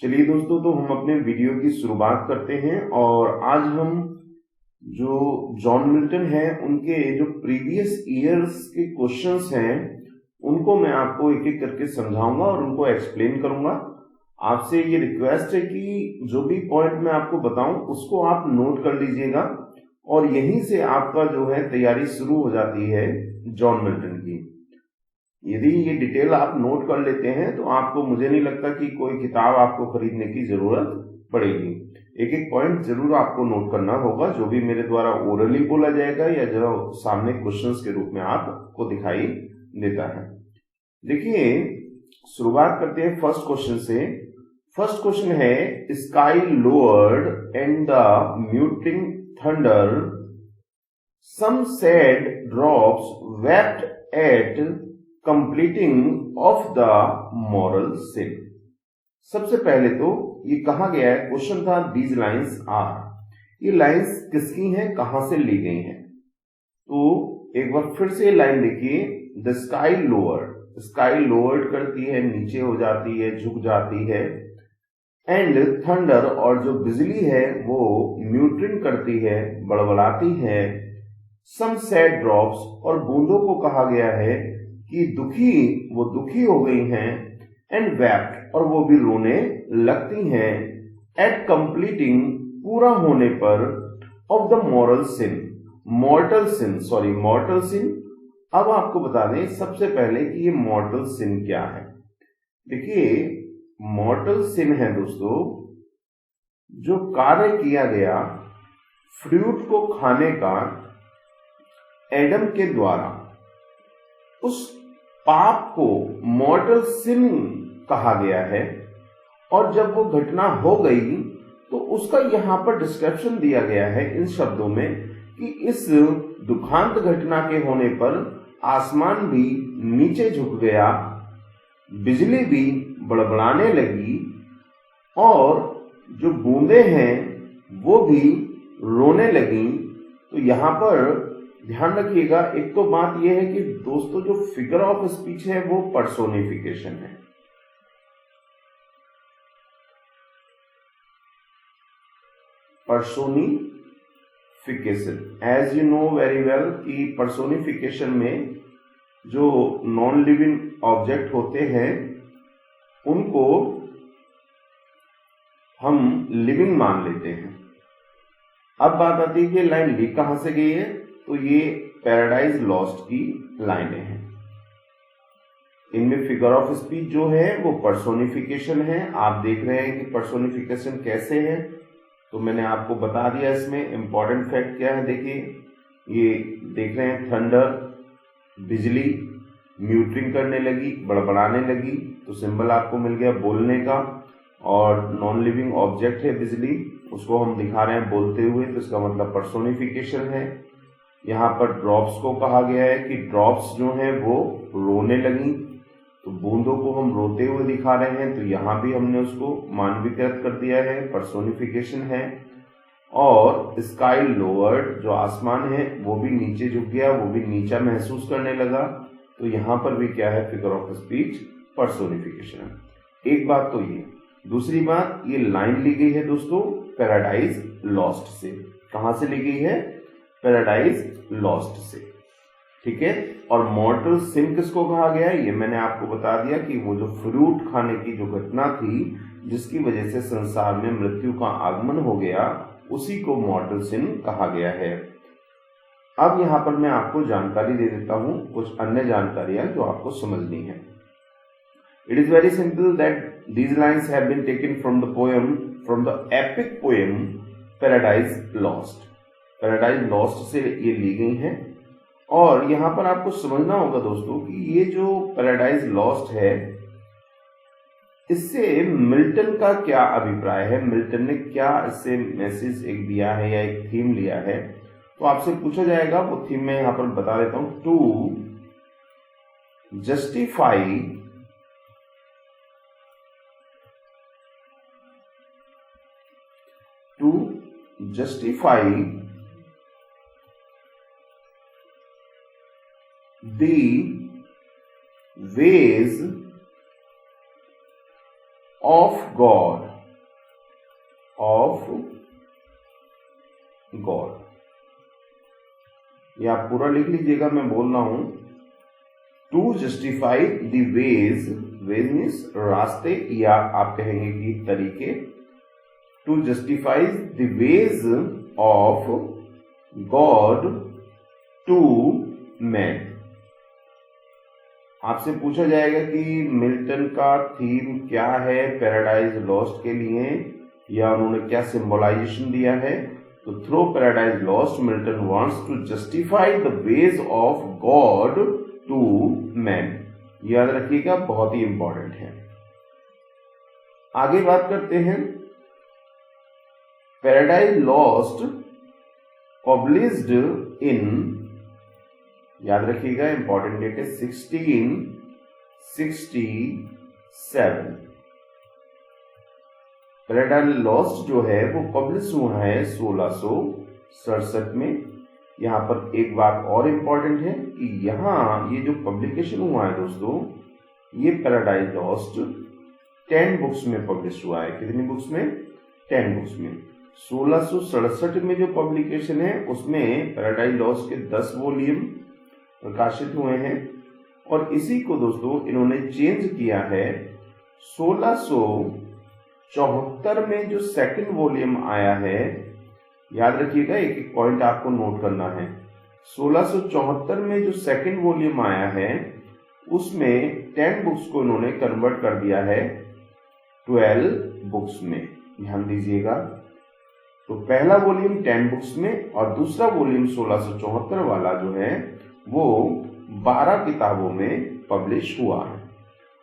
चलिए दोस्तों, तो हम अपने वीडियो की शुरुआत करते हैं और आज हम जो जॉन मिल्टन है उनके जो प्रीवियस ईयर्स के क्वेश्चंस हैं उनको मैं आपको एक एक करके समझाऊंगा और उनको एक्सप्लेन करूंगा। आपसे ये रिक्वेस्ट है कि जो भी पॉइंट मैं आपको बताऊं उसको आप नोट कर लीजिएगा और यहीं से आपका जो है तैयारी शुरू हो जाती है जॉन मिल्टन की। यदि ये डिटेल आप नोट कर लेते हैं तो आपको, मुझे नहीं लगता कि कोई किताब आपको खरीदने की जरूरत पड़ेगी। एक एक पॉइंट जरूर आपको नोट करना होगा, जो भी मेरे द्वारा ओरली बोला जाएगा या जो सामने क्वेश्चंस के रूप में आपको दिखाई देता है। देखिए, शुरुआत करते हैं फर्स्ट क्वेश्चन से। फर्स्ट क्वेश्चन है, sky lowered and the muttering thunder, some sad drops wept at completing of the moral sin. सबसे पहले तो ये कहा गया है, क्वेश्चन था दीज लाइन्स आर, ये लाइन्स किसकी हैं, कहां से ली गई हैं। तो एक बार फिर से लाइन देखिए, the sky lowered, sky lowered करती है, नीचे हो जाती है, झुक जाती है। एंड थंडर, और जो बिजली है वो म्यूटिंग करती है, बड़बड़ाती है। सम सैड ड्रॉप्स, और बूंदों को कहा गया है कि वो दुखी हो गई हैं। एंड वेप्ट, और वो भी रोने लगती हैं। एट कंप्लीटिंग, पूरा होने पर, of the moral sin, mortal sin. अब आपको बता दें सबसे पहले कि ये मॉर्टल सिन क्या है। देखिए, मॉर्टल सिन है दोस्तों, जो कार्य किया गया फ्रूट को खाने का एडम के द्वारा, उस पाप को मॉर्टल सिन कहा गया है। और जब वो घटना हो गई तो उसका यहां पर डिस्क्रिप्शन दिया गया है इन शब्दों में कि इस दुखांत घटना के होने पर आसमान भी नीचे झुक गया, बिजली भी बड़बड़ाने लगी, और जो बूंदे हैं वो भी रोने लगी। तो यहां पर ध्यान रखिएगा, एक तो बात यह है कि दोस्तों जो फिगर ऑफ स्पीच है वो पर्सोनिफिकेशन है। Personification, as you know very well कि पर्सोनिफिकेशन में जो नॉन लिविंग ऑब्जेक्ट होते हैं उनको हम लिविंग मान लेते हैं। अब बात आती है कि लाइन ली कहां से गई है, तो ये पैराडाइज लॉस्ट की लाइनें हैं। इनमें फिगर ऑफ स्पीच जो है वो पर्सोनिफिकेशन है। आप देख रहे हैं कि पर्सोनिफिकेशन कैसे है, तो मैंने आपको बता दिया। इसमें इंपॉर्टेंट फैक्ट क्या है, देखिए ये देख रहे हैं, थंडर, बिजली म्यूटिंग करने लगी, बड़बड़ाने लगी, तो सिंबल आपको मिल गया बोलने का। और नॉन लिविंग ऑब्जेक्ट है बिजली, उसको हम दिखा रहे हैं बोलते हुए, तो इसका मतलब पर्सोनिफिकेशन है। यहाँ पर ड्रॉप्स को कहा गया है कि ड्रॉप्स जो हैं वो रोने लगी, तो बूंदों को हम रोते हुए दिखा रहे हैं, तो यहाँ भी हमने उसको मानवीकृत कर दिया है, पर्सोनिफिकेशन है। और स्काई लोअर्ड, जो आसमान है वो भी नीचे झुक गया, वो भी नीचा महसूस करने लगा, तो यहाँ पर भी क्या है, फिगर ऑफ स्पीच पर्सोनिफिकेशन है। एक बात तो ये। दूसरी बात, ये लाइन ली गई है दोस्तों पैराडाइज लॉस्ट से। कहां से ली गई है, पैराडाइज लॉस्ट से, ठीक है। और मॉर्टल सिन किसको कहा गया है, ये मैंने आपको बता दिया कि वो जो फ्रूट खाने की जो घटना थी जिसकी वजह से संसार में मृत्यु का आगमन हो गया, उसी को मॉर्टल सिन कहा गया है। अब यहां पर मैं आपको जानकारी दे देता हूं, कुछ अन्य जानकारियां जो आपको समझनी है। It is very simple that these lines have been taken from the epic poem Paradise Lost. Paradise Lost से ये ली गई हैं। और यहाँ पर आपको समझना होगा दोस्तों कि ये जो पैराडाइज लॉस्ट है, इससे मिल्टन का क्या अभिप्राय है, मिल्टन ने क्या इससे मैसेज एक दिया है या एक थीम लिया है। तो आपसे पूछा जाएगा, वो थीम मैं यहाँ पर बता देता हूं। To justify the ways of God, of God. ये आप पूरा लिख लीजिएगा, मैं बोल रहा हूं। To justify the ways, ways means रास्ते या आप कहेंगे कि तरीके। To justify the ways of God to man. आपसे पूछा जाएगा कि मिल्टन का थीम क्या है पैराडाइज लॉस्ट के लिए, या उन्होंने क्या सिंबलाइजेशन दिया है। तो through Paradise Lost Milton wants to justify the ways of God to man. याद रखिएगा, बहुत ही इंपॉर्टेंट है। आगे बात करते हैं। पैराडाइज लॉस्ट पब्लिश्ड इन, याद रखिएगा इंपॉर्टेंट डेट है 1667। पैराडाइज लॉस्ट जो है वो पब्लिश हुआ है 1667 में। यहां पर एक बात और इंपॉर्टेंट है कि यहां ये जो पब्लिकेशन हुआ है दोस्तों, ये पैराडाइज लॉस्ट 10 बुक्स में पब्लिश हुआ है। कितनी बुक्स में? 10 बुक्स में। 1667 में जो पब्लिकेशन है उसमें पैराडाइज लॉस्ट के 10 वॉल्यूम प्रकाशित हुए हैं, और इसी को दोस्तों इन्होंने चेंज किया है 1674 में जो सेकंड वॉल्यूम आया है। याद रखिएगा, एक एक पॉइंट आपको नोट करना है। 1674 में जो सेकंड वॉल्यूम आया है उसमें 10 बुक्स को इन्होंने कन्वर्ट कर दिया है 12 बुक्स में। ध्यान दीजिएगा, तो पहला वॉल्यूम 10 बुक्स में और दूसरा वॉल्यूम 1674 वाला जो है वो 12 किताबों में पब्लिश हुआ है।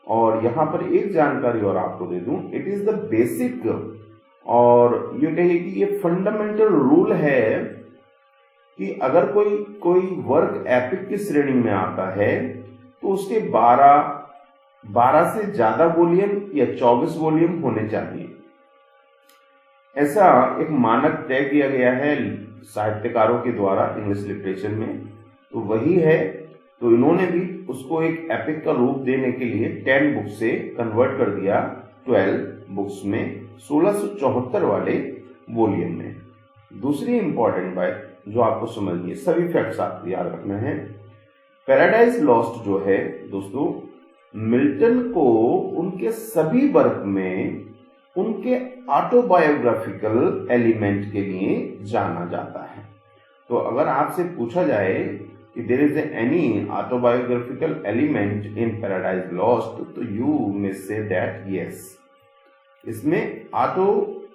और यहां पर एक जानकारी और आपको दे दूं, इट इज द बेसिक, और ये कहिए कि ये फंडामेंटल रूल है कि अगर कोई वर्क एपिक की श्रेणी में आता है तो उसके 12 से ज्यादा वॉल्यूम या 24 वॉल्यूम होने चाहिए। ऐसा एक मानक तय किया गया है साहित्यकारों के द्वारा इंग्लिश लिटरेचर में, तो वही है। तो इन्होंने भी उसको एक एपिक का रूप देने के लिए 10 बुक से कन्वर्ट कर दिया 12 बुक्स में 1674 वाले वॉल्यूम में। दूसरी इंपॉर्टेंट बात जो आपको समझनी है, सभी फैक्ट्स आपको याद रखना है। पैराडाइज लॉस्ट जो है दोस्तों, मिल्टन को उनके सभी वर्क में उनके ऑटोबायोग्राफिकल एलिमेंट के लिए जाना जाता है। तो अगर आपसे पूछा जाए कि there is any autobiographical element in Paradise Lost, तो you may say that yes. इसमें ऑटोबायो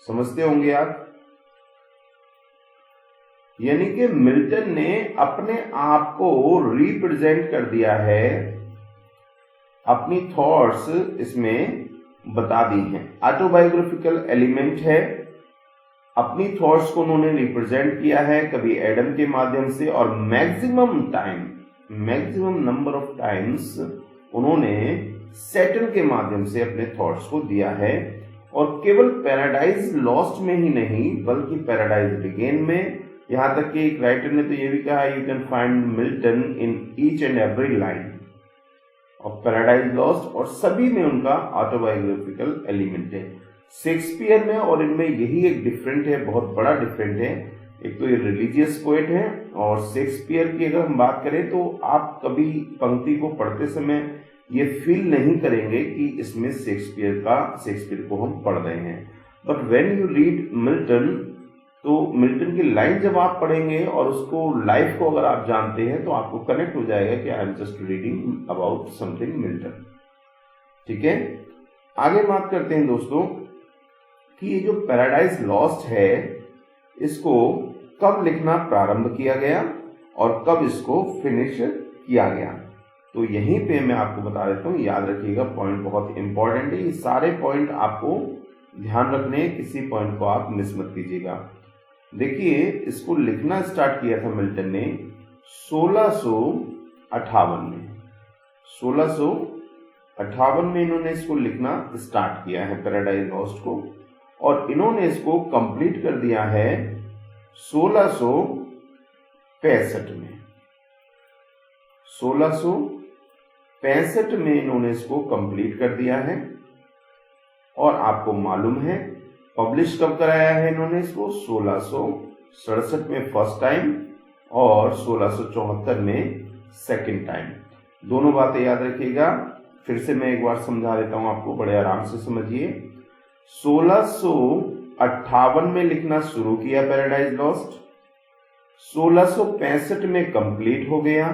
समझते होंगे आप, यानी कि मिल्टन ने अपने आप को रिप्रेजेंट कर दिया है, अपनी थॉट्स इसमें बता दी हैं। ऑटोबायोग्राफिकल एलिमेंट है, अपनी थॉट्स को उन्होंने रिप्रेजेंट किया है, कभी एडम के माध्यम से, और मैक्सिमम नंबर ऑफ टाइम्स उन्होंने सैटर्न के माध्यम से अपने थॉट्स को दिया है। और केवल पैराडाइज लॉस्ट में ही नहीं बल्कि पैराडाइज बिगेन में, यहां तक कि एक राइटर ने तो ये भी कहा, you can find Milton in each and every line of paradise lost, और सभी में उनका ऑटोबायोग्राफिकल एलिमेंट है। शेक्सपियर में और इनमें यही एक डिफरेंट है, बहुत बड़ा डिफरेंट है। एक तो ये रिलीजियस पोएट है, और शेक्सपियर की अगर हम बात करें तो आप कभी पंक्ति को पढ़ते समय ये फील नहीं करेंगे कि इसमें शेक्सपियर को हम पढ़ रहे हैं। But when you read Milton, तो मिल्टन की लाइन जब आप पढ़ेंगे और उसको लाइफ को अगर आप जानते हैं तो आपको कनेक्ट हो जाएगा कि I am just reading about something Milton. ठीक है, आगे बात करते हैं दोस्तों कि ये जो पैराडाइज लॉस्ट है इसको कब लिखना प्रारंभ किया गया और कब इसको फिनिश किया गया। तो यहीं पे मैं आपको बता देता हूँ, याद रखिएगा, पॉइंट बहुत इंपॉर्टेंट है। ये सारे पॉइंट आपको ध्यान रखने हैं, किसी पॉइंट को आप मिस मत कीजिएगा। देखिए, इसको लिखना स्टार्ट किया था मिल्टन ने 1658 में। 1658 में इन्होंने इसको लिखना स्टार्ट किया है पैराडाइज लॉस्ट को, और इन्होंने इसको कंप्लीट कर दिया है 1665 में। 1665 1965 में इन्होंने इसको कंप्लीट कर दिया है। और आपको मालूम है पब्लिश कब कराया है इन्होंने इसको, 1667 में फर्स्ट टाइम और 1674 में सेकंड टाइम। दोनों बातें याद रखिएगा। फिर से मैं एक बार समझा देता हूं आपको, बड़े आराम से समझिए। 1658 में लिखना शुरू किया पैराडाइज लॉस्ट, 1665 में कंप्लीट हो गया,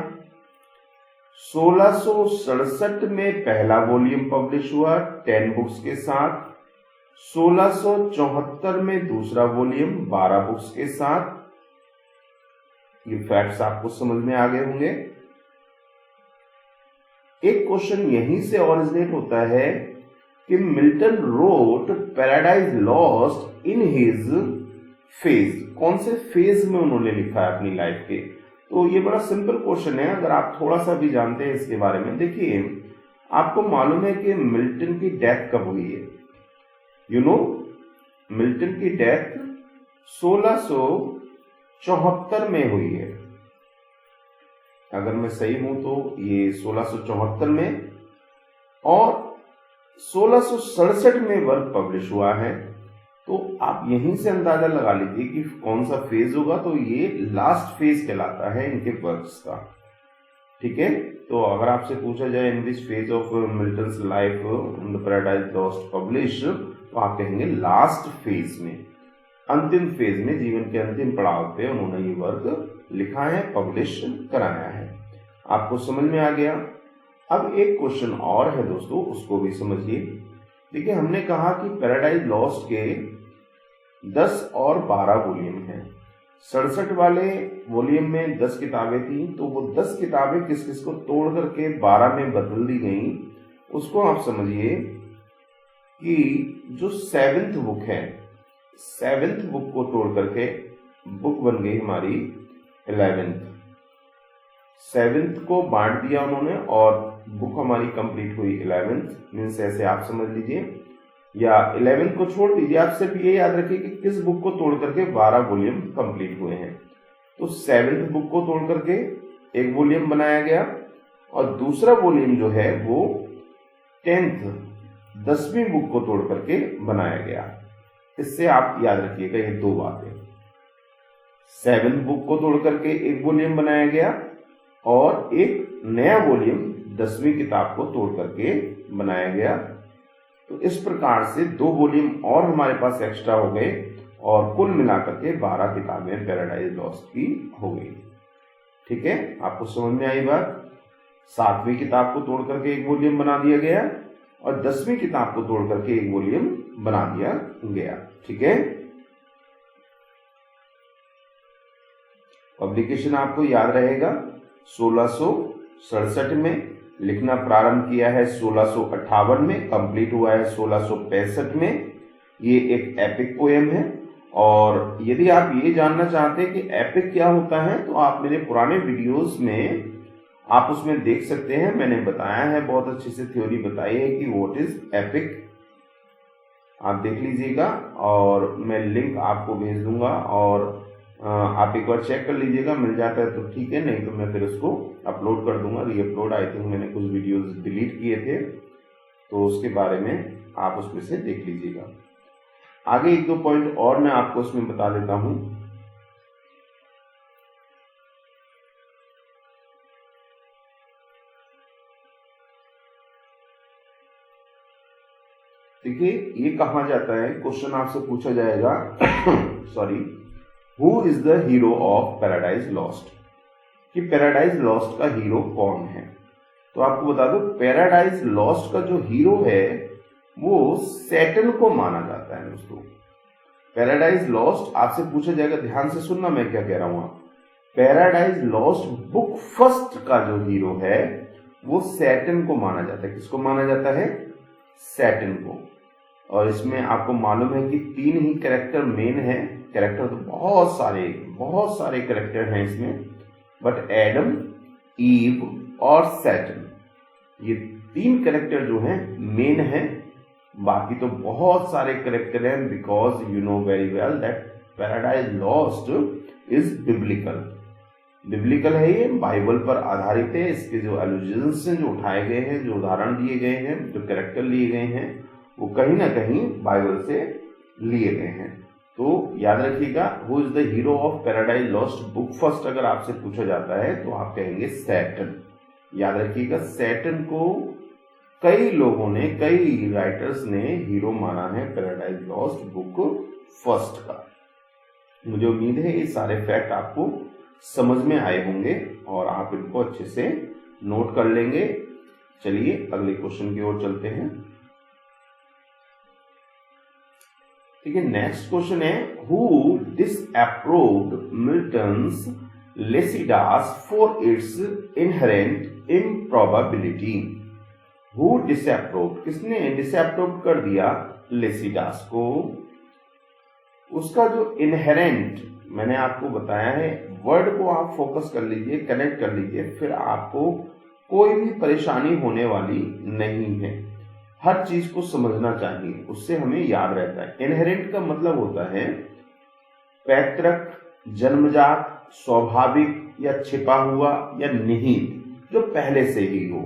1667 में पहला वॉल्यूम पब्लिश हुआ 10 बुक्स के साथ, 1674 में दूसरा वॉल्यूम 12 बुक्स के साथ। ये फैक्ट्स आपको समझ में आ गए होंगे। एक क्वेश्चन यहीं से ओरिजिनेट होता है कि Milton wrote Paradise Lost in his phase. कौन से फेज में उन्होंने लिखा है अपनी लाइफ के? तो ये बड़ा सिंपल क्वेश्चन है, अगर आप थोड़ा सा भी जानते हैं इसके बारे में। देखिए, आपको मालूम है कि मिल्टन की डेथ कब हुई है? मिल्टन की डेथ 1674 में हुई है। अगर मैं सही हूं तो ये 1674 में, और 1667 में वर्क पब्लिश हुआ है। तो आप यहीं से अंदाजा लगा लीजिए कि कौन सा फेज होगा। तो ये लास्ट फेज कहलाता है इनके वर्क्स का। ठीक है, तो अगर आपसे पूछा जाए in this phase of Milton's life the paradise lost publish, तो आप कहेंगे लास्ट फेज में, अंतिम फेज में, जीवन के अंतिम पड़ाव पे उन्होंने ये वर्क लिखा है, पब्लिश कराया है। आपको समझ में आ गया। अब एक क्वेश्चन और है दोस्तों, उसको भी समझिए। देखिए, हमने कहा कि पैराडाइज लॉस्ट के 10 और 12 वॉल्यूम हैं। 67 वाले वॉल्यूम में 10 किताबें थी, तो वो 10 किताबें किस किस को तोड़ करके 12 में बदल दी गई। उसको आप समझिए कि जो 7th बुक है, 7th बुक को तोड़ करके बुक बन गई हमारी 11th। 7th को बांट दिया उन्होंने और बुक हमारी कंप्लीट हुई 11th। मीन्स ऐसे आप समझ लीजिए, या 11th को छोड़ दीजिए, आप सिर्फ ये याद रखिए कि किस बुक को तोड़ करके 12 वॉल्यूम कंप्लीट हुए हैं। तो 7th बुक को तोड़ करके एक वॉल्यूम बनाया गया, और दूसरा वॉल्यूम जो है वो 10वीं बुक को तोड़ करके बनाया गया। इससे आप याद रखिएगा ये दो बातें। 7th बुक को तोड़ करके एक वॉल्यूम बनाया गया, और एक नया वॉल्यूम 10वीं किताब को तोड़ करके बनाया गया। तो इस प्रकार से 2 वॉल्यूम और हमारे पास एक्स्ट्रा हो गए, और कुल मिलाकर के 12 किताबें पैराडाइज लॉस्ट की हो गई। ठीक है, आपको समझ में आई बात? 7वीं किताब को तोड़ करके एक वॉल्यूम बना दिया गया, और 10वीं किताब को तोड़ करके एक वॉल्यूम बना दिया गया। ठीक है, पब्लिकेशन आपको याद रहेगा 1667 में, लिखना प्रारंभ किया है 1658 में, कंप्लीट हुआ है 1665 में। ये एक एपिक पोएम है। और यदि आप ये जानना चाहते हैं कि एपिक क्या होता है, तो आप मेरे पुराने वीडियोस में आप उसमें देख सकते हैं। मैंने बताया है, बहुत अच्छे से थ्योरी बताई है कि व्हाट इज एपिक। आप देख लीजिएगा, और मैं लिंक आपको भेज दूंगा, और आप एक बार चेक कर लीजिएगा, मिल जाता है तो ठीक है, नहीं तो मैं फिर उसको अपलोड कर दूंगा। रीअपलोड, आई थिंक मैंने कुछ वीडियोस डिलीट किए थे, तो उसके बारे में आप उसमें से देख लीजिएगा। आगे 1-2 पॉइंट और मैं आपको इसमें बता देता हूं। देखिए, ये कहा जाता है, क्वेश्चन आपसे पूछा जाएगा sorry, who is the hero of paradise lost, कि पैराडाइज लॉस्ट का हीरो कौन है। तो आपको बता दो, पैराडाइज लॉस्ट का जो हीरो है वो सैटर्न को माना जाता है दोस्तों। पैराडाइज लॉस्ट आपसे पूछा जाएगा, ध्यान से सुनना मैं क्या कह रहा हूं। आप, पैराडाइज लॉस्ट बुक फर्स्ट का जो हीरो है वो सैटर्न को माना जाता है। किसको माना जाता है? सैटर्न को। और इसमें आपको मालूम है कि 3 ही कैरेक्टर मेन है। कैरेक्टर तो बहुत सारे कैरेक्टर हैं इसमें, बट एडम, ईव और सैटर्न, ये 3 कैरेक्टर जो हैं मेन हैं। बाकी तो बहुत सारे कैरेक्टर हैं, because you know very well that paradise Lost is biblical. Biblical है, ये बाइबल पर आधारित है। इसके जो एलुजन्स हैं, जो उठाए गए हैं, जो उदाहरण दिए गए हैं, जो कैरेक्टर लिए गए हैं, वो कहीं ना कहीं बाइबल से लिए गए हैं। तो याद रखिएगा, who is the hero of paradise Lost Book first अगर आपसे पूछा जाता है तो आप कहेंगे सैटन। याद रखिएगा, सैटन को कई लोगों ने, कई राइटर्स ने हीरो माना है पैराडाइज लॉस्ट बुक फर्स्ट का। मुझे उम्मीद है ये सारे फैक्ट आपको समझ में आए होंगे और आप इनको अच्छे से नोट कर लेंगे। चलिए अगले क्वेश्चन की ओर चलते हैं। ठीक है, नेक्स्ट क्वेश्चन है, who disapproved Milton's Lycidas for its inherent improbability. Who disapproved, किसने डिसअप्रूव कर दिया लेसिडास को? उसका जो इनहेरेंट, मैंने आपको बताया है, वर्ड को आप फोकस कर लीजिए, कनेक्ट कर लीजिए, फिर आपको कोई भी परेशानी होने वाली नहीं है। हर चीज को समझना चाहिए, उससे हमें याद रहता है। इनहेरेंट का मतलब होता है पैतृक, जन्मजात, स्वाभाविक या छिपा हुआ या निहित, जो पहले से ही हो।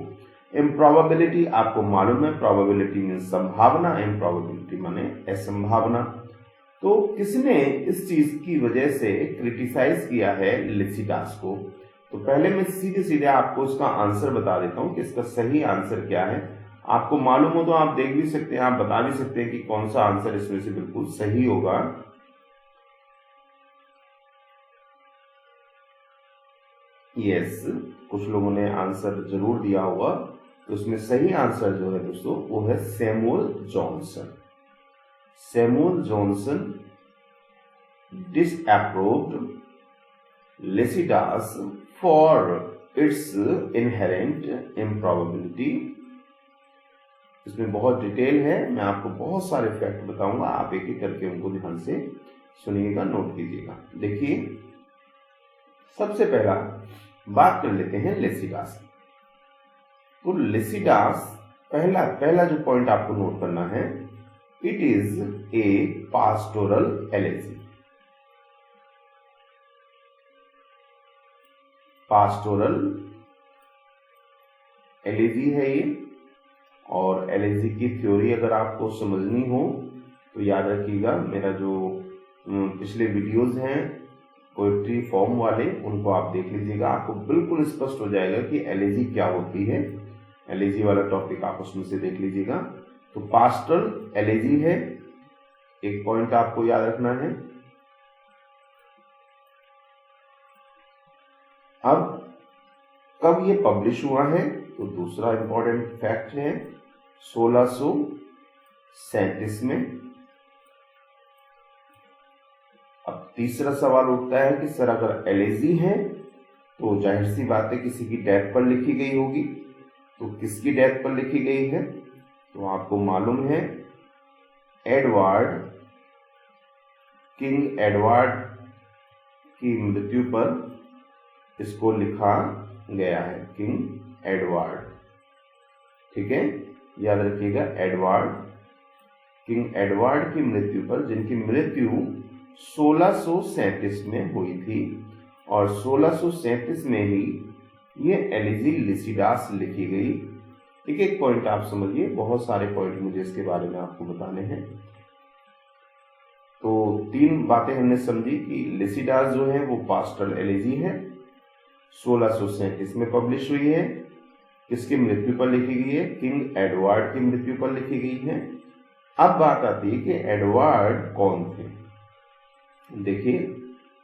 इम्प्रॉबेबिलिटी आपको मालूम है, प्रोबेबिलिटी में संभावना, इम्प्रॉबेबिलिटी माने असंभावना। तो किसने इस चीज की वजह से क्रिटिसाइज किया है लेसिडास को? तो पहले मैं सीधे सीधे आपको इसका आंसर बता देता हूं कि इसका सही आंसर क्या है। आपको मालूम हो तो आप देख भी सकते हैं, आप बता भी सकते हैं कि कौन सा आंसर इसमें से बिल्कुल सही होगा। यस, कुछ लोगों ने आंसर जरूर दिया होगा। तो इसमें सही आंसर जो है दोस्तों वो है Samuel Johnson. Samuel Johnson disapproved Lycidas for its inherent improbability. इसमें बहुत डिटेल है, मैं आपको बहुत सारे फैक्ट बताऊंगा, आप एक एक करके उनको ध्यान से सुनिएगा, नोट कीजिएगा। देखिए, सबसे पहला बात कर लेते हैं लेसिडास। तो लेसिडास, पहला जो पॉइंट आपको नोट करना है, it is a pastoral elegy. Pastoral elegy है ये। और एलेजी की थ्योरी अगर आपको समझनी हो तो याद रखिएगा, मेरा जो पिछले वीडियोस हैं पोएट्री फॉर्म वाले, उनको आप देख लीजिएगा, आपको बिल्कुल स्पष्ट हो जाएगा कि एलेजी क्या होती है। एलेजी वाला टॉपिक आप उसमें से देख लीजिएगा। तो पास्टोरल एलेजी है, एक पॉइंट आपको याद रखना है। अब कब ये पब्लिश हुआ है, तो दूसरा इंपॉर्टेंट फैक्ट है 1637 में। अब तीसरा सवाल उठता है कि सर अगर एलेजी है तो जाहिर सी बात है किसी की डेथ पर लिखी गई होगी। तो किसकी डेथ पर लिखी गई है? तो आपको मालूम है एडवर्ड, किंग एडवर्ड की मृत्यु पर इसको लिखा गया है, किंग एडवर्ड। ठीक है, याद रखिएगा, एडवर्ड, किंग एडवर्ड की मृत्यु पर, जिनकी मृत्यु 1637 में हुई थी, और 1637 में ही ये एलेजी लेसिडास लिखी गई। एक एक पॉइंट आप समझिए, बहुत सारे पॉइंट मुझे इसके बारे में आपको बताने हैं। तो तीन बातें हमने समझी कि लेसिडास जो है वो पास्टोरल एलेजी है, 1637 में पब्लिश हुई है, किसकी मृत्यु पर लिखी गई है? किंग एडवर्ड की मृत्यु पर लिखी गई है। अब बात आती है कि एडवर्ड कौन थे। देखिए,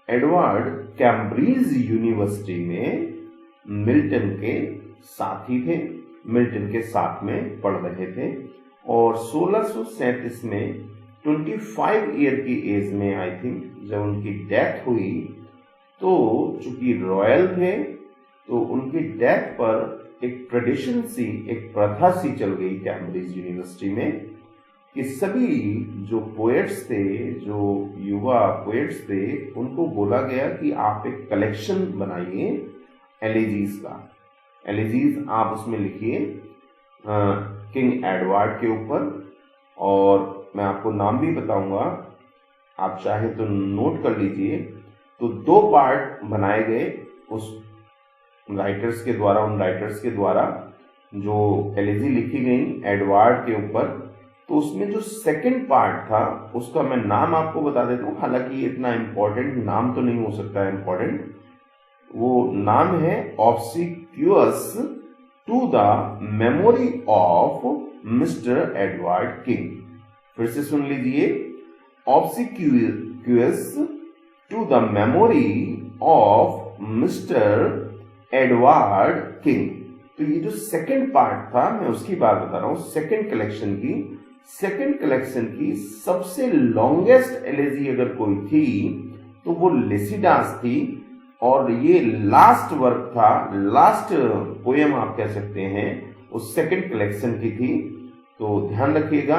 एडवर्ड कैम्ब्रिज यूनिवर्सिटी में मिल्टन के साथी थे, मिल्टन के साथ में पढ़ रहे थे, और 1637 में 25 ईयर की एज में, आई थिंक, जब उनकी डेथ हुई, तो चूंकि रॉयल थे तो उनकी डेथ पर एक ट्रेडिशन सी, एक प्रथा सी चल गई कैम्ब्रिज यूनिवर्सिटी में कि सभी जो पोएट्स थे, जो युवा पोएट्स थे, उनको बोला गया कि आप एक कलेक्शन बनाइए एलेजीज का। एलेजीज आप उसमें लिखिए किंग एडवर्ड के ऊपर, और मैं आपको नाम भी बताऊंगा, आप चाहे तो नोट कर लीजिए। तो दो पार्ट बनाए गए, उस राइटर्स के द्वारा, उन राइटर्स के द्वारा जो एलिजी लिखी गई एडवर्ड के ऊपर, तो उसमें जो सेकंड पार्ट था उसका मैं नाम आपको बता देता हूँ। हालांकि ये इतना इम्पोर्टेंट नाम तो नहीं हो सकता है इम्पोर्टेंट, वो नाम है obsequious to the memory of Mister Edward King. फिर से सुन लीजिए, obsequious to the memory of Mister Edward King. तो ये जो सेकंड पार्ट था मैं उसकी बात बता रहा हूं, सेकंड कलेक्शन की सबसे लॉन्गेस्ट एलेजी अगर कोई थी तो वो लिसिडास थी, और ये लास्ट वर्क था, लास्ट पोएम आप कह सकते हैं, उस सेकंड कलेक्शन की थी। तो ध्यान रखिएगा,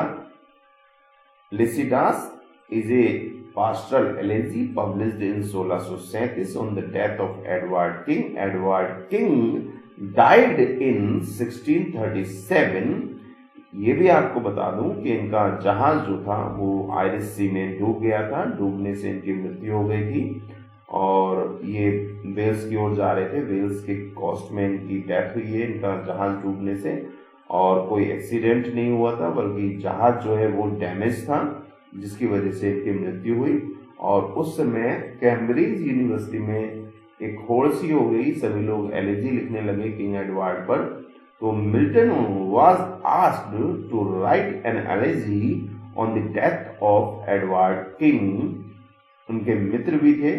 Lycidas is a pastoral elegy published in 1637 on the death of Edward King. Edward King died in 1637। ये भी आपको बता दूं कि इनका जहाज जो था वो आयरिश सी में डूब गया था, डूबने से इनकी मृत्यु हो गई थी, और ये वेल्स की ओर जा रहे थे, वेल्स के कोस्ट में इनकी डेथ हुई है, इनका जहाज डूबने से। और कोई एक्सीडेंट नहीं हुआ था, बल्कि जहाज जो है वो डैमेज था, जिसकी वजह से इनकी मृत्यु हुई। और उस समय कैम्ब्रिज यूनिवर्सिटी में एक होड़ सी हो गई, सभी लोग एलिजी लिखने लगे किंग एडवर्ड पर। तो Milton was asked to write an elegy on the death of Edward King. उनके मित्र भी थे,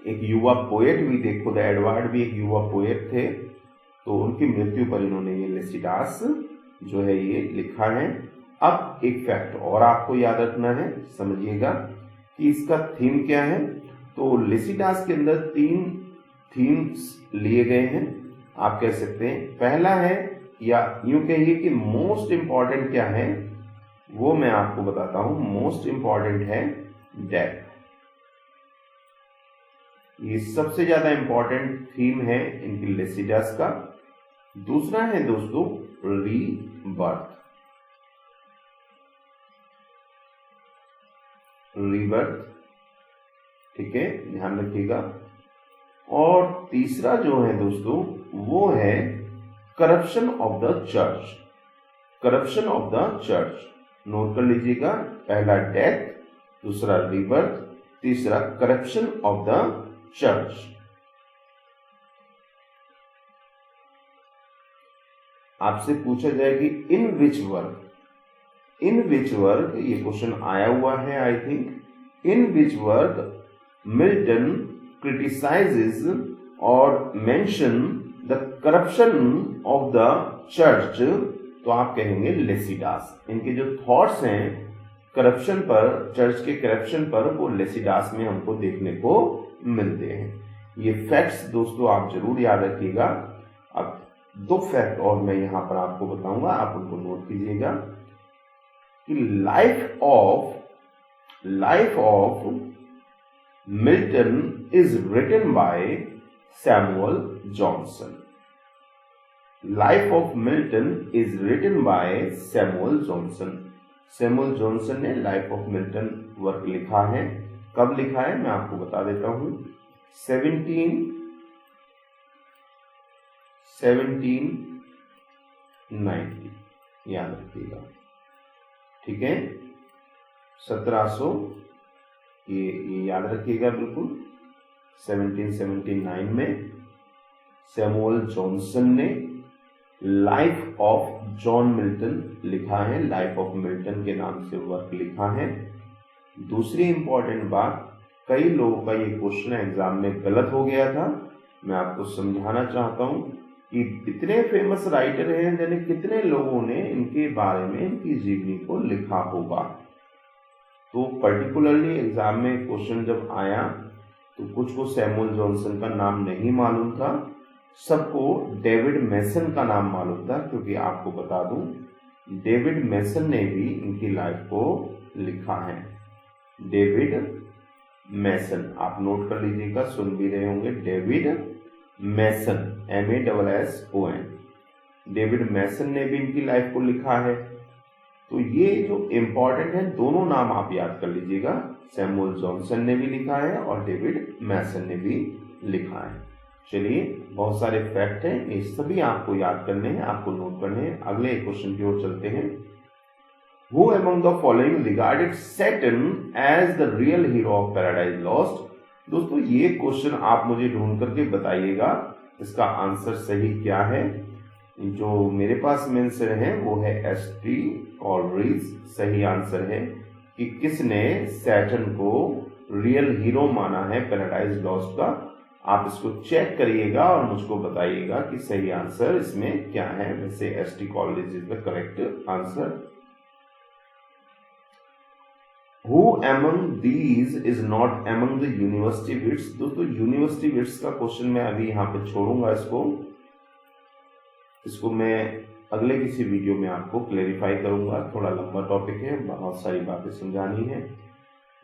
एक युवा पोएट भी थे, खुद एडवर्ड भी एक युवा पोएट थे। तो उनकी मृत्यु पर इन्होंने ये लिसिडास जो है ये लिखा है। अब एक फैक्ट और आपको याद रखना है, समझिएगा कि इसका थीम क्या है। तो लिसिडास के अंदर 3 थीम्स लिए गए हैं, आप कह सकते हैं। पहला है, या यूं कहिए कि मोस्ट इंपॉर्टेंट क्या है, वो मैं आपको बताता हूं। मोस्ट इंपॉर्टेंट है डेथ। ये सबसे ज्यादा इंपॉर्टेंट थीम है इनकी लिसिडास का। दूसरा है दोस्तों रीबर्थ। ठीक है, ध्यान रखिएगा। और तीसरा जो है दोस्तों वो है corruption of the church. Corruption of the church, note कर लीजिएगा। पहला डेथ, दूसरा रीबर्थ, तीसरा करप्शन ऑफ द चर्च। आपसे पूछा जाए कि इन विच वर्क, ये क्वेश्चन आया हुआ है I think. In which work Milton criticises और mention the corruption of the church, तो आप कहेंगे लिसिडास। इनके जो थॉट्स हैं करप्शन पर, चर्च के करप्शन पर, वो लिसिडास में हमको देखने को मिलते हैं। ये फैक्ट्स दोस्तों आप जरूर याद रखिएगा। अब 2 फैक्ट और मैं यहां पर आपको बताऊंगा, आप उनको नोट कीजिएगा कि Life of Milton is written by Samuel Johnson. Life of Milton is written by Samuel Johnson. Samuel Johnson ने लाइफ ऑफ मिल्टन वर्क लिखा है। कब लिखा है मैं आपको बता देता हूं। 1790, याद रखिएगा, ठीक है। 1700, ये याद रखिएगा बिल्कुल। 1779 में सैमुअल जॉनसन ने लाइफ ऑफ जॉन मिल्टन लिखा है, लाइफ ऑफ मिल्टन के नाम से वर्क लिखा है। दूसरी इंपॉर्टेंट बात, कई लोगों का ये क्वेश्चन एग्जाम में गलत हो गया था, मैं आपको समझाना चाहता हूं कि इतने फेमस राइटर हैं, यानी कितने लोगों ने इनके बारे में, इनकी जीवनी को लिखा होगा। तो पर्टिकुलरली एग्जाम में क्वेश्चन जब आया तो कुछ को सैमुअल जॉनसन का नाम नहीं मालूम था, सबको डेविड मैसन का नाम मालूम था, क्योंकि आपको बता दूं डेविड मैसन ने भी इनकी लाइफ को लिखा है। डेविड मैसन, आप नोट कर लीजिएगा, सुन भी रहे होंगे, डेविड मैसन, MASSON। डेविड मैसन ने भी इनकी लाइफ को लिखा है। तो ये जो इंपॉर्टेंट है, दोनों नाम आप याद कर लीजिएगा, सैमुअल जॉनसन ने भी लिखा है और डेविड मैसन ने भी लिखा है। चलिए, बहुत सारे फैक्ट हैं, ये सभी आपको याद करने हैं, आपको नोट करने हैं। अगले क्वेश्चन की ओर चलते हैं। Who among the following regarded Saturn as the real hero of Paradise Lost? दोस्तों, ये क्वेश्चन आप मुझे ढूंढ करके बताइएगा इसका आंसर सही क्या है। जो मेरे पास आंसर है वो है एस.टी. कॉलरिज सही आंसर है कि किसने सैटर्न को रियल हीरो माना है पैराडाइज लॉस्ट का। आप इसको चेक करिएगा और मुझको बताइएगा कि सही आंसर इसमें क्या है। वैसे ST. Coleridge is the correct answer. Who among these is not among the university wits? दोस्तों, यूनिवर्सिटी विट्स का क्वेश्चन मैं अभी यहाँ पे छोड़ूंगा। इसको मैं अगले किसी वीडियो में आपको क्लेरिफाई करूंगा। थोड़ा लंबा टॉपिक है, बहुत सारी बातें समझानी है।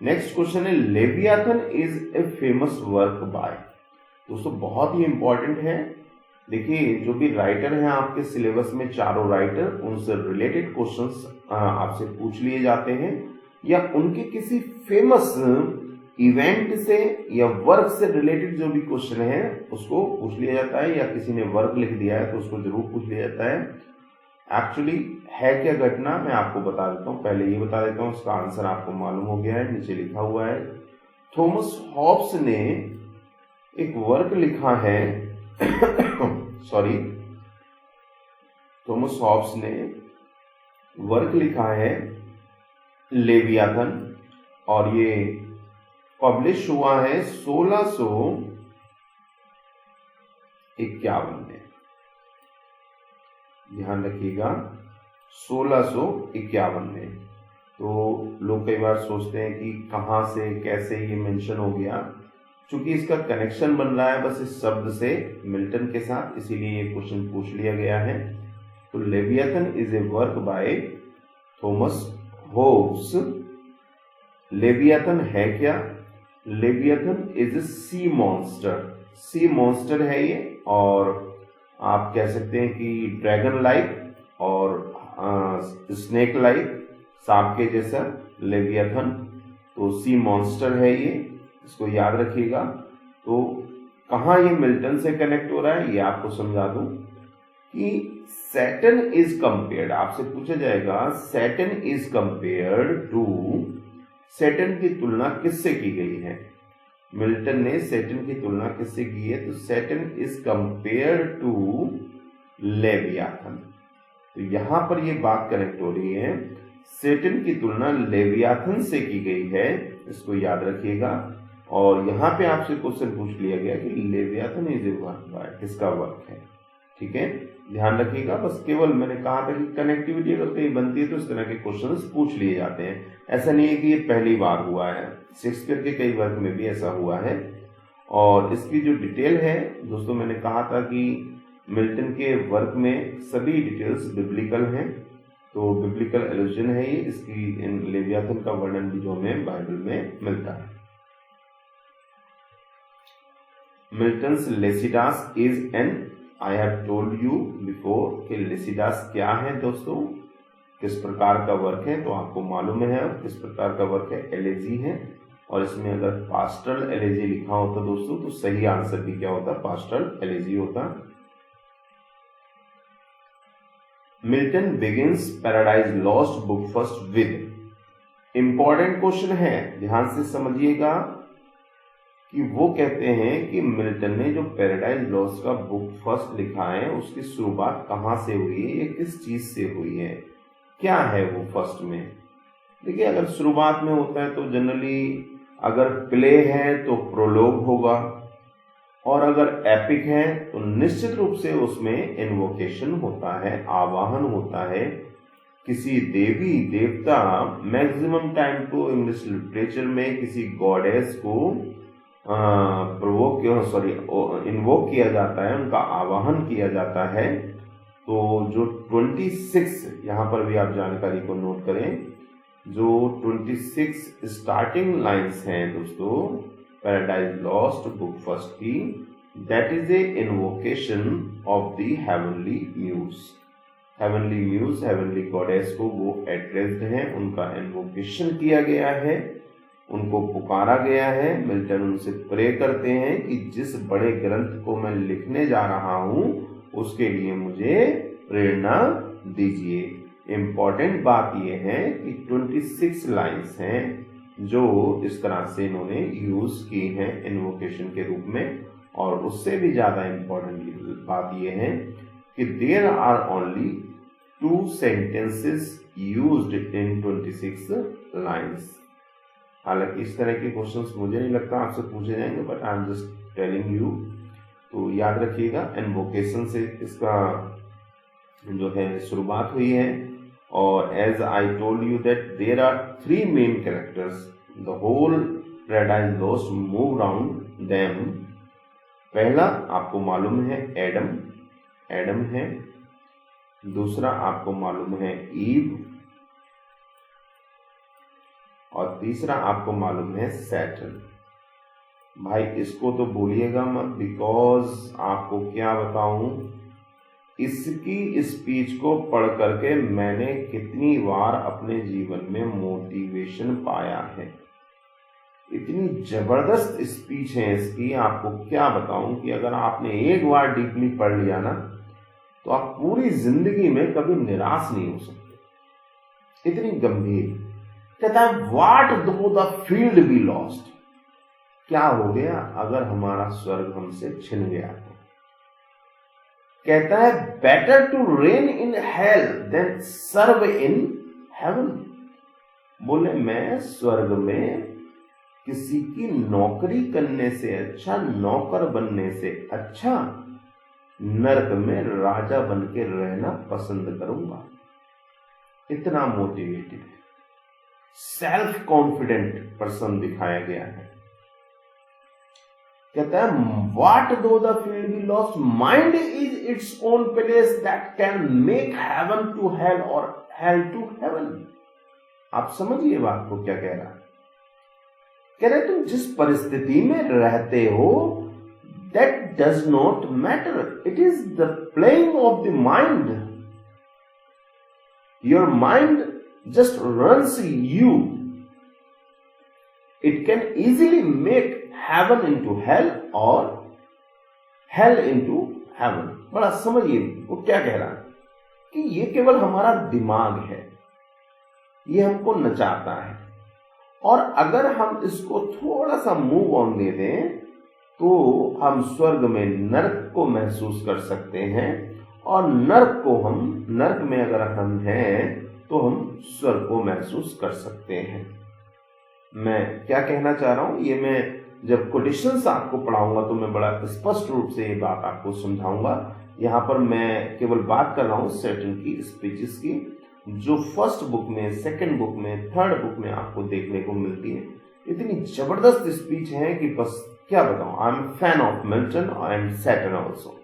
नेक्स्ट क्वेश्चन है, Leviathan is a famous work by. दोस्तों, बहुत ही इंपॉर्टेंट है। देखिए, जो भी राइटर हैं आपके सिलेबस में, चारों राइटर, उनसे रिलेटेड क्वेश्चंस आपसे पूछ लिए जाते हैं, या उनके किसी फेमस इवेंट से या वर्क से रिलेटेड जो भी क्वेश्चन है उसको पूछ लिया जाता है, या किसी ने वर्क लिख दिया है तो उसको जरूर पूछ लिया जाता है। एक्चुअली है क्या घटना, मैं आपको बता देता हूँ। पहले ये बता देता हूँ, उसका आंसर आपको मालूम हो गया है, नीचे लिखा हुआ है। थॉमस हॉब्स ने एक वर्क लिखा है सॉरी, थॉमस हॉब्स ने वर्क लिखा है लेवियाथन, और ये पब्लिश हुआ है 1651 में। ध्यान रखिएगा, 1651 में। तो लोग कई बार सोचते हैं कि कहां से कैसे ये मेंशन हो गया। चूंकि इसका कनेक्शन बन रहा है बस इस शब्द से मिल्टन के साथ, इसीलिए ये क्वेश्चन पूछ लिया गया है। तो Leviathan is a work by Thomas Hobbes. Leviathan है क्या? Leviathan is a sea monster. Sea monster है ये, और आप कह सकते हैं कि ड्रैगन लाइक और स्नेक लाइक, सांप के जैसा लेवियाथन। तो सी मॉन्स्टर है ये, इसको याद रखिएगा। तो कहाँ ये मिल्टन से कनेक्ट हो रहा है ये आपको समझा दूं कि सैटर्न इज कंपेयर्ड, आपसे पूछा जाएगा Satan is compared to, Satan की तुलना किससे की गई है? मिल्टन ने सैटर्न की तुलना किससे की है? तो Satan is compared to Leviathan. तो यहां पर ये बात कनेक्ट हो रही है, सैटर्न की तुलना लेवियाथन से की गई है, इसको याद रखिएगा। और यहां पे आपसे क्वेश्चन पूछ लिया गया कि Leviathan is a work by, किसका वर्क है? ठीक है, ध्यान रखिएगा। बस केवल मैंने कहा था कि कनेक्टिविटी अगर कहीं बनती है तो इस तरह के क्वेश्चंस पूछ लिए जाते हैं। ऐसा नहीं है कि ये पहली बार हुआ है, शेक्सपियर के कई वर्क में भी ऐसा हुआ है। और इसकी जो डिटेल है दोस्तों, मैंने कहा था कि मिल्टन के वर्क में सभी डिटेल्स बिब्लिकल हैं, तो बिब्लिकल एलुजन है ये। इसकी लेवियाथन का वर्णन भी जो हमें बाइबल में मिलता है। Milton's Lycidas is an, I have told you before कि लेसिडास क्या है दोस्तों, किस प्रकार का वर्क है, तो आपको मालूम है किस प्रकार का वर्क है, एलेजी है। और इसमें अगर पास्टरल एलेजी लिखा होता दोस्तों तो सही आंसर भी क्या होता? पास्टरल एलेजी होता। Milton begins paradise Lost Book first with, important question है, ध्यान से समझिएगा कि वो कहते हैं कि मिल्टन ने जो पैराडाइज लॉस्ट का बुक फर्स्ट लिखा है उसकी शुरुआत कहां से हुई है, ये किस चीज से हुई है, क्या है वो फर्स्ट में? देखिए, अगर शुरुआत में होता है तो जनरली अगर प्ले है तो प्रोलोग होगा, और अगर एपिक है तो निश्चित रूप से उसमें इन्वोकेशन होता है, आवाहन होता है किसी देवी देवता। मैक्सिमम टाइम तो इंग्लिश लिटरेचर में किसी गॉडेस को इन्वोक किया जाता है, उनका आवाहन किया जाता है। तो जो 26, यहां पर भी आप जानकारी को नोट करें, जो 26 स्टार्टिंग लाइंस हैं दोस्तों पैराडाइज लॉस्ट बुक फर्स्ट की, that is a invocation of the heavenly muse. Heavenly muse, heavenly goddess को वो एड्रेस्ड हैं, उनका इन्वोकेशन किया गया है। उनको पुकारा गया है। मिल्टन उनसे प्रे करते हैं कि जिस बड़े ग्रंथ को मैं लिखने जा रहा हूं उसके लिए मुझे प्रेरणा दीजिए। इम्पोर्टेंट बात यह है कि 26 लाइन्स हैं जो इस तरह से इन्होंने यूज की हैं इन्वोकेशन के रूप में। और उससे भी ज्यादा इम्पोर्टेंट बात यह है कि there are only 2 sentences used in 26 lines। हालांकि इस तरह के क्वेश्चंस मुझे नहीं लगता आपसे पूछे जाएंगे, but I am just telling you. तो याद रखिएगा, इन्वोकेशन से इसका जो है शुरुआत हुई है। और as I told you that there are 3 main characters, the whole Paradise Lost move round them. पहला आपको मालूम है एडम है। दूसरा आपको मालूम है ईव। और तीसरा आपको मालूम है सैटर्न। भाई इसको तो भूलिएगा मत, बिकॉज आपको क्या बताऊं, इसकी स्पीच को पढ़ करके मैंने कितनी बार अपने जीवन में मोटिवेशन पाया है। इतनी जबरदस्त स्पीच है इसकी, आपको क्या बताऊं कि अगर आपने एक बार डीपली पढ़ लिया ना तो आप पूरी जिंदगी में कभी निराश नहीं हो सकते। इतनी गंभीर। कहता है what though the field be lost, क्या हो गया अगर हमारा स्वर्ग हमसे छिन गया तो। कहता है better to reign in hell than serve in heaven. बोले मैं स्वर्ग में किसी की नौकरी करने से अच्छा, नौकर बनने से अच्छा नरक में राजा बन के रहना पसंद करूंगा। इतना मोटिवेटेड है, सेल्फ कॉन्फिडेंट पर्सन दिखाया गया है। कहता है what though the field be lost, mind is its own place that can make heaven to hell और हेल टू हेवन। आप समझिए बात को क्या कह रहा है। कह रहे तुम जिस परिस्थिति में रहते हो that does not matter, it is the playing of the mind. Your mind just runs you. It can easily make heaven into hell or hell into heaven। बड़ा समझिए वो क्या कह रहा है कि ये केवल हमारा दिमाग है, ये हमको नचाता है। और अगर हम इसको थोड़ा सा मूव ऑन दे दें तो हम स्वर्ग में नरक को महसूस कर सकते हैं, और नरक में अगर हम हैं तो हम स्वर्ग को महसूस कर सकते हैं। मैं क्या कहना चाह रहा हूं, ये मैं जब कोटेशंस आपको पढ़ाऊंगा तो मैं बड़ा स्पष्ट रूप से ये बात आपको समझाऊंगा। यहां पर मैं केवल बात कर रहा हूं सैटर्न की स्पीचेस की, जो फर्स्ट बुक में, सेकंड बुक में, थर्ड बुक में आपको देखने को मिलती है। इतनी जबरदस्त स्पीच है कि बस क्या बताऊं। I am fan of Milton and Saturn also.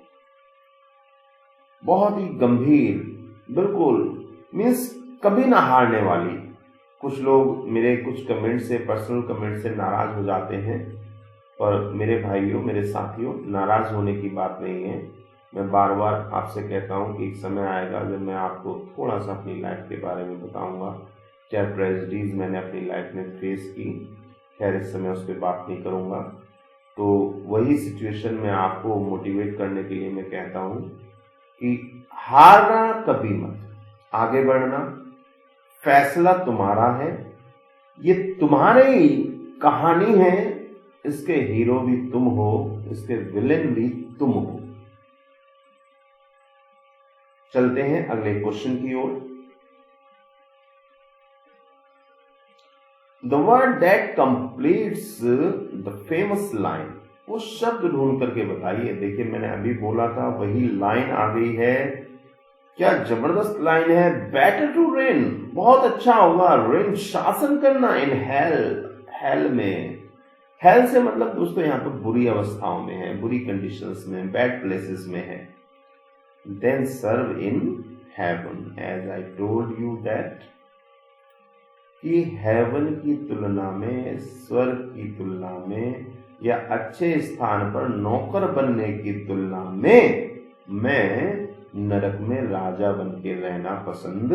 बहुत ही गंभीर, बिल्कुल मीन्स कभी ना हारने वाली। कुछ लोग मेरे कुछ कमेंट से, पर्सनल कमेंट से नाराज हो जाते हैं, पर मेरे भाइयों, मेरे साथियों, नाराज होने की बात नहीं है। मैं बार बार आपसे कहता हूं कि एक समय आएगा जब मैं आपको थोड़ा सा अपनी लाइफ के बारे में बताऊंगा, क्या ट्रेजेडीज मैंने अपनी लाइफ में फेस की। खैर इस समय उस पर बात नहीं करूंगा। तो वही सिचुएशन में आपको मोटिवेट करने के लिए मैं कहता हूं कि हारना कभी मत, आगे बढ़ना। फैसला तुम्हारा है, ये तुम्हारी कहानी है, इसके हीरो भी तुम हो, इसके विलेन भी तुम हो। चलते हैं अगले क्वेश्चन की ओर। The word that completes the famous line, वो शब्द ढूंढ करके बताइए। देखिए मैंने अभी बोला था, वही लाइन आ गई है। क्या जबरदस्त लाइन है। बेटर टू रेन, बहुत अच्छा होगा रेन, शासन करना, इन हेल में। हेल से मतलब दोस्तों यहाँ पर बुरी अवस्थाओं में है, बुरी कंडीशंस में, बैड प्लेसेस में है। Then serve in heaven, as I told you that कि हेवन की तुलना में, स्वर्ग की तुलना में, या अच्छे स्थान पर नौकर बनने की तुलना में मैं नरक में राजा बन के रहना पसंद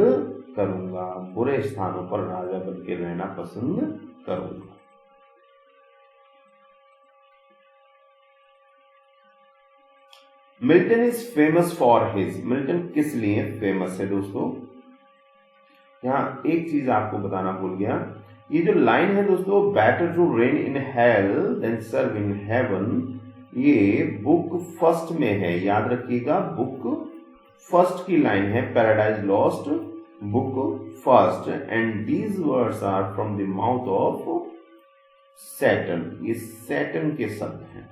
करूंगा, बुरे स्थानों पर राजा बन के रहना पसंद करूंगा। Milton is famous for his, Milton किस लिए फेमस है दोस्तों? यहां एक चीज आपको बताना भूल गया, ये जो लाइन है दोस्तों, better to reign in hell than serve in heaven, ये बुक फर्स्ट में है, याद रखिएगा, बुक फर्स्ट की लाइन है, Paradise Lost Book First, and these words are from the mouth of Satan, ये सैटर्न के शब्द हैं।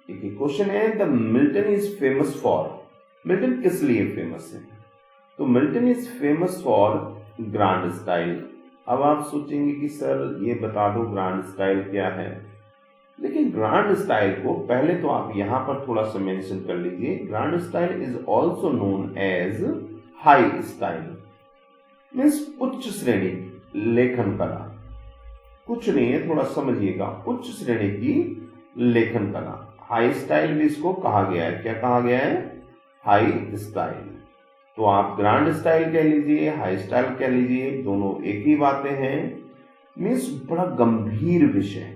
एक क्वेश्चन है, the Milton is famous for, Milton किस लिए फेमस है? तो Milton is famous for grand style. अब आप सोचेंगे कि सर ये बता दो ग्रांड स्टाइल क्या है, लेकिन ग्रांड स्टाइल को पहले तो आप यहां पर थोड़ा सा मेंशन कर लीजिए। Grand style is also known as high style, means उच्च श्रेणी लेखन कला, कुछ नहीं है, थोड़ा समझिएगा, उच्च श्रेणी की लेखन कला। हाई स्टाइल भी इसको कहा गया है, क्या कहा गया है? High style. तो आप ग्रांड स्टाइल कह लीजिए, हाई स्टाइल कह लीजिए, दोनों एक ही बातें हैं। मीन्स बड़ा गंभीर विषय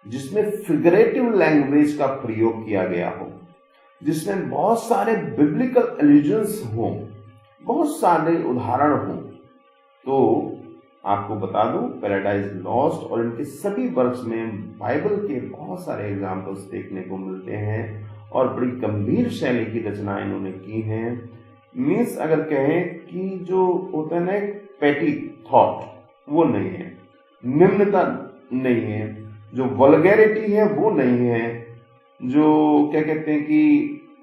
जिसमें फिगरेटिव लैंग्वेज का प्रयोग किया गया हो, जिसमें बहुत सारे बिब्लिकल एल्यूजन्स हो, बहुत सारे उदाहरण हो। तो आपको बता दूं, पैराडाइज लॉस्ट और इनके सभी वर्क्स में बाइबल के बहुत सारे एग्जाम्पल्स देखने को मिलते हैं और बड़ी गंभीर शैली की रचना इन्होंने की हैं। मीन्स अगर कहें कि जो होता है ना पैटी थॉट, वो नहीं है, निम्नता नहीं है, जो वल्गैरिटी है वो नहीं है, जो क्या कहते हैं कि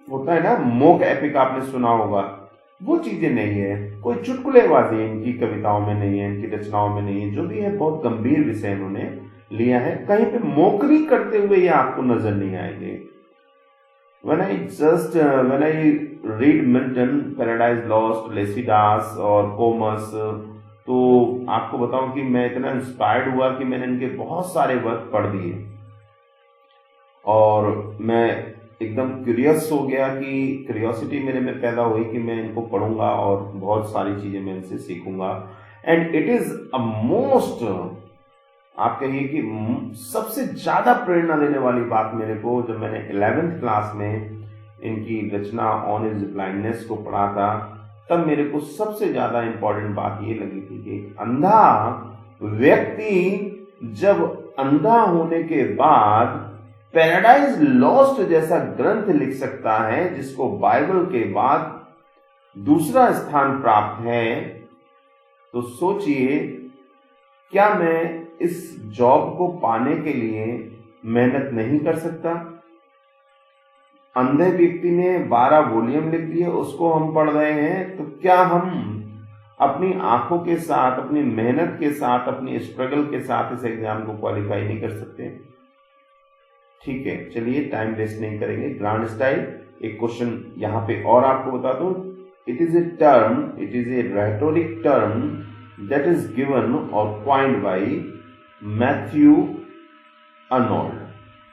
होता है ना मोक एपिक, आपने सुना होगा, वो चीजें नहीं है, कोई चुटकुलेबाजी इनकी कविताओं में नहीं है, इनकी रचनाओं में नहीं है। जो भी है बहुत गंभीर विषय इन्होंने लिया है, कहीं पे मोकरी करते हुए ये आपको नजर नहीं आएंगे। when I read Milton, Paradise Lost, Lycidas और कोमस, तो आपको बताऊं कि मैं इतना इंस्पायर्ड हुआ कि मैंने इनके बहुत सारे वर्क पढ़ दिए और मैं एकदम क्यूरियस हो गया, कि क्यूरियोसिटी मेरे में पैदा हुई कि मैं इनको पढ़ूंगा और बहुत सारी चीजें मैं इनसे सीखूंगा। And it is a most, आप कहिए कि सबसे ज्यादा प्रेरणा देने वाली बात मेरे को, जब मैंने 11th क्लास में इनकी रचना ऑन हिज ब्लाइंडनेस को पढ़ा था, तब मेरे को सबसे ज्यादा इंपॉर्टेंट बात ये लगी थी कि अंधा व्यक्ति जब अंधा होने के बाद पैराडाइज लॉस्ट जैसा ग्रंथ लिख सकता है, जिसको बाइबल के बाद दूसरा स्थान प्राप्त है, तो सोचिए क्या मैं इस जॉब को पाने के लिए मेहनत नहीं कर सकता? अंधे व्यक्ति ने 12 वॉल्यूम लिख दिए, उसको हम पढ़ रहे हैं, तो क्या हम अपनी आंखों के साथ, अपनी मेहनत के साथ, अपनी स्ट्रगल के साथ इस एग्जाम को क्वालिफाई नहीं कर सकते? ठीक है, चलिए टाइम वेस्ट नहीं करेंगे। ग्रांड स्टाइल, एक क्वेश्चन यहां पे और आपको बता दूं, it is a term, it is a rhetoric term that is given और क्वाइंड बाय मैथ्यू अर्नोल्ड।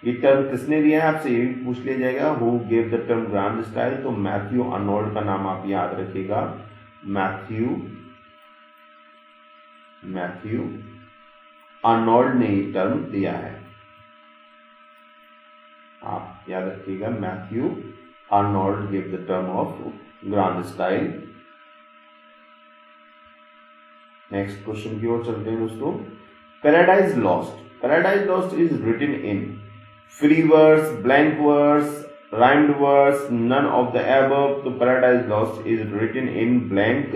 ये टर्म किसने दिया है, आपसे ये भी पूछ लिया जाएगा, who gave the term grand style? तो मैथ्यू अर्नोल्ड का नाम आप याद रखिएगा, मैथ्यू अर्नोल्ड ने ये टर्म दिया है, आप याद रखिएगा, Matthew Arnold give the term of grand style. Next question की ओर चलते हैं दोस्तों। Paradise Lost is written in free verse, blank verse, rhymed verse, none of the above. तो Paradise Lost is written in blank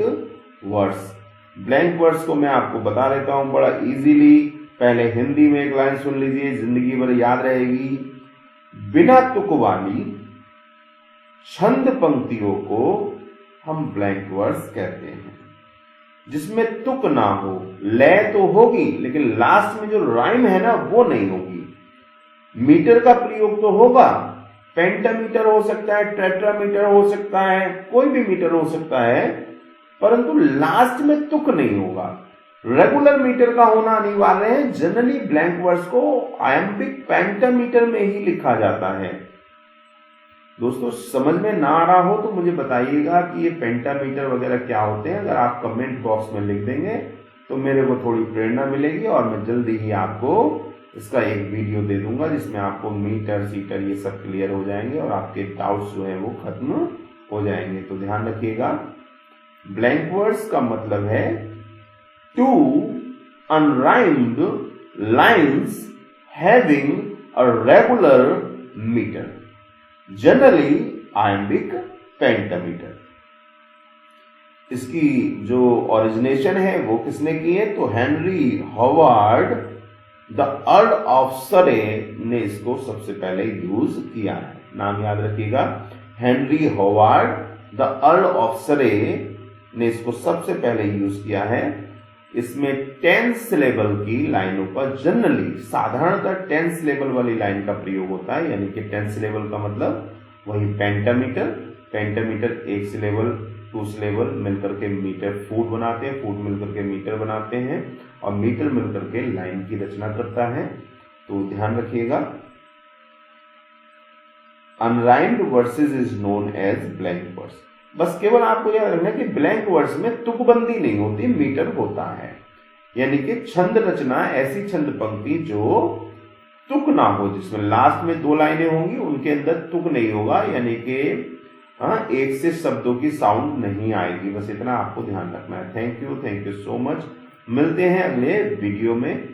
verse. Blank verse को मैं आपको बता देता हूं बड़ा इजीली, पहले हिंदी में एक लाइन सुन लीजिए, जिंदगी भर याद रहेगी। बिना तुक वाली छंद पंक्तियों को हम ब्लैंक वर्स कहते हैं, जिसमें तुक ना हो, लय तो होगी लेकिन लास्ट में जो राइम है ना वो नहीं होगी। मीटर का प्रयोग तो होगा, पेंटामीटर हो सकता है, टेट्रामीटर हो सकता है, कोई भी मीटर हो सकता है, परंतु लास्ट में तुक नहीं होगा। रेगुलर मीटर का होना अनिवार्य है। जनरली ब्लैंक वर्स को आयम्बिक पेंटामीटर में ही लिखा जाता है। दोस्तों समझ में ना आ रहा हो तो मुझे बताइएगा कि ये पेंटामीटर वगैरह क्या होते हैं। अगर आप कमेंट बॉक्स में लिख देंगे तो मेरे को थोड़ी प्रेरणा मिलेगी और मैं जल्दी ही आपको इसका एक वीडियो दे दूंगा जिसमें आपको मीटर सीटर ये सब क्लियर हो जाएंगे और आपके डाउट्स जो है वो खत्म हो जाएंगे। तो ध्यान रखिएगा, ब्लैंक वर्ड्स का मतलब है to unrhymed lines having a regular metre, generally iambic pentameter. इसकी जो ओरिजिनेशन है वो किसने की है, तो Henry Howard the Earl of Surrey ने इसको सबसे पहले यूज किया है। नाम याद रखिएगा, Henry Howard the Earl of Surrey ने इसको सबसे पहले यूज किया है। इसमें 10 सिलेबल की लाइनों पर जनरली साधारणतः 10 सिलेबल वाली लाइन का प्रयोग होता है, यानी कि 10 सिलेबल का मतलब वही पेंटामीटर। पेंटामीटर 1 सिलेबल 2 सिलेबल मिलकर के मीटर फुट बनाते हैं, फुट मिलकर के मीटर बनाते हैं और मीटर मिलकर के लाइन की रचना करता है। तो ध्यान रखिएगा, unrhymed verses is known as blank words. बस केवल आपको याद रखना कि ब्लैंक वर्ड्स में तुकबंदी नहीं होती, मीटर होता है। यानी कि छंद रचना ऐसी छंद पंक्ति जो तुक ना हो, जिसमें लास्ट में 2 लाइनें होंगी उनके अंदर तुक नहीं होगा, यानी कि एक से शब्दों की साउंड नहीं आएगी। बस इतना आपको ध्यान रखना है। Thank you so much. मिलते हैं अगले वीडियो में।